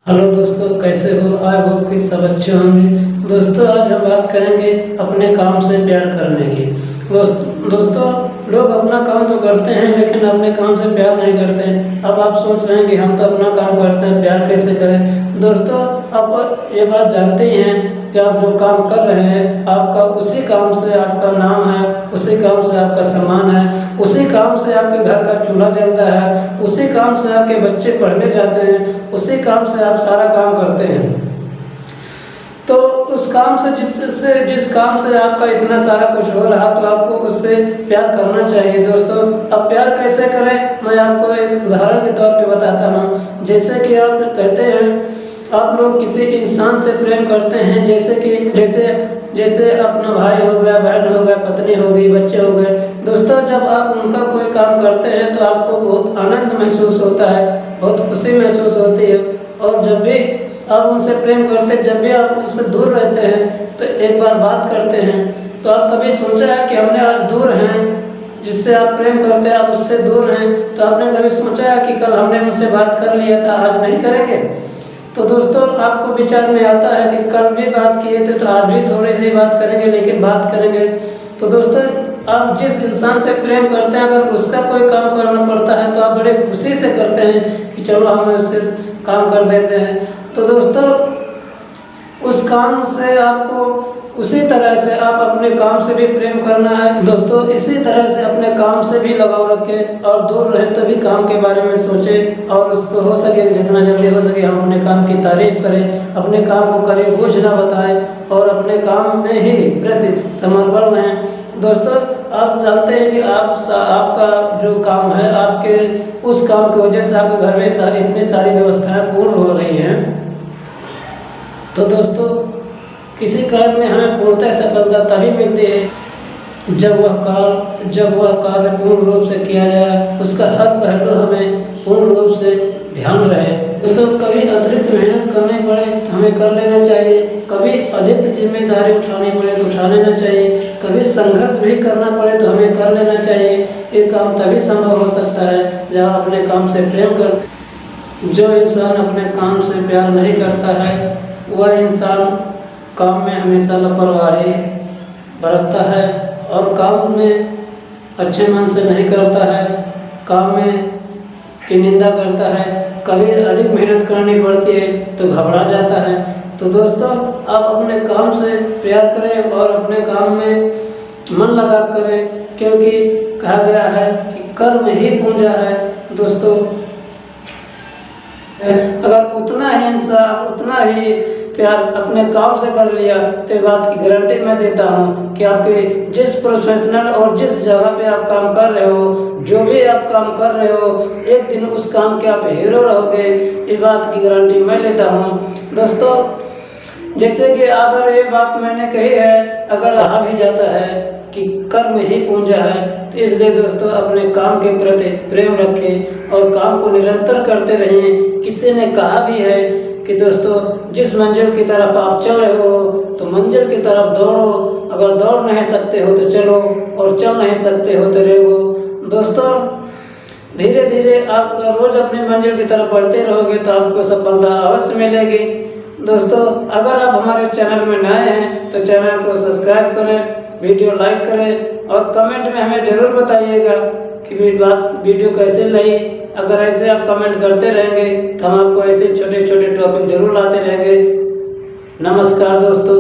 Hello दोस्तों, कैसे हो? आई होप कि सब अच्छे होंगे। दोस्तों, आज हम बात करेंगे अपने काम से प्यार करने की। दोस्तों, लोग अपना काम तो करते हैं लेकिन अपने काम से प्यार नहीं करते हैं। अब आप सोच रहे हैं कि हम तो अपना काम करते हैं, प्यार कैसे करें? दोस्तों, आप ये बात जानते ही हैं कि आप जो काम कर रहे हैं, आपका उसी काम से आपका नाम है, उसी काम से आपका सम्मान है, उसी काम से आपके घर का चूल्हा जलता है, उसी काम से आपके बच्चे पढ़ने जाते हैं, उसी काम से आप सारा काम करते हैं। तो उस काम से जिस काम से आपका इतना सारा कुछ हो रहा, तो आपको उससे प्यार करना चाहिए। दोस्तों, अब प्यार कैसे करें, मैं आपको एक उदाहरण के तौर पे बताता हूँ। जैसे कि आप कहते हैं, आप लोग किसी इंसान से प्रेम करते हैं, जैसे अपना भाई हो गया, बहन हो गया, पत्नी हो गई, बच्चे हो गए। दोस्तों, जब आप उनका कोई काम करते हैं तो आपको बहुत आनंद महसूस होता है, बहुत खुशी महसूस होती है। और जब भी आप उनसे प्रेम करते हैं, जब भी आप उनसे दूर रहते हैं तो एक बार बात करते हैं। तो आप कभी सोचा है कि हमने आज दूर हैं, जिससे आप प्रेम करते हैं, आप उससे दूर हैं, तो आपने कभी सोचा है कि कल हमने उनसे बात कर लिया था, आज नहीं करेंगे? तो दोस्तों, आपको विचार में आता है कि कल भी बात किए थे तो आज भी थोड़ी सी बात करेंगे, लेकिन बात करेंगे। तो दोस्तों, आप जिस इंसान से प्रेम करते हैं, अगर उसका कोई काम करना पड़ता है तो आप बड़े खुशी से करते हैं कि चलो हम उसके काम कर देते हैं। तो दोस्तों, उस काम से आपको उसी तरह से आप अपने काम से भी प्रेम करना है। दोस्तों, इसी तरह से अपने काम से भी लगाव रखें और दूर रहें तो भी काम के बारे में सोचें, और उसको हो सके जितना जल्दी हो सके हम अपने काम की तारीफ करें, अपने काम को कभी बोझ ना बताएं और अपने काम में ही प्रति समर्पण रहें। दोस्तों, आप जानते हैं कि आपका जो काम है, आपके उस काम की वजह से आपके घर में इतनी सारी व्यवस्थाएं पूर्ण हो रही हैं। तो दोस्तों, किसी कार्य में हमें पूर्णतः सफलता तभी मिलती है जब वह कार्य पूर्ण रूप से किया जाए, उसका हर पहलू हमें पूर्ण रूप से ध्यान रहे। दोस्तों, कभी अतिरिक्त मेहनत करनी पड़े तो हमें कर लेना चाहिए, कभी अधिक जिम्मेदारी उठानी पड़े तो उठा लेना चाहिए, कभी संघर्ष भी करना पड़े तो हमें कर लेना चाहिए। ये काम तभी संभव हो सकता है जब अपने काम से प्रेम करते। जो इंसान अपने काम से प्यार नहीं करता है, वह इंसान काम में हमेशा लापरवाही बरतता है और काम में अच्छे मन से नहीं करता है, काम में की निंदा करता है, कभी अधिक मेहनत करनी पड़ती है तो घबरा जाता है। तो दोस्तों, आप अपने काम से प्यार करें और अपने काम में मन लगा करें, क्योंकि कहा गया है कि कर्म ही पूंजी है। दोस्तों, अगर उतना ही प्यार अपने काम से कर लिया तो बात की गारंटी मैं देता हूँ कि आपके जिस प्रोफेशनल और जिस जगह पे आप काम कर रहे हो, जो भी आप काम कर रहे हो, एक दिन उस काम के आप हीरो रहोगे। इस बात की गारंटी मैं लेता हूँ। दोस्तों, जैसे कि अगर ये बात मैंने कही है, अगर कहा भी जाता है कि कर्म ही पूंजी है, तो इसलिए दोस्तों अपने काम के प्रति प्रेम रखें और काम को निरंतर करते रहें। किसी ने कहा भी है कि दोस्तों, जिस मंजिल की तरफ आप चल रहे हो तो मंजिल की तरफ दौड़ो, अगर दौड़ नहीं सकते हो तो चलो, और चल नहीं सकते हो तो रहो। दोस्तों, धीरे धीरे आप रोज अपनी मंजिल की तरफ बढ़ते रहोगे तो आपको सफलता अवश्य मिलेगी। दोस्तों, अगर आप हमारे चैनल में नए हैं तो चैनल को सब्सक्राइब करें, वीडियो लाइक करें और कमेंट में हमें ज़रूर बताइएगा कि वीडियो कैसे लगी। अगर ऐसे आप कमेंट करते रहेंगे तो हम आपको ऐसे छोटे छोटे टॉपिक जरूर लाते रहेंगे। नमस्कार दोस्तों।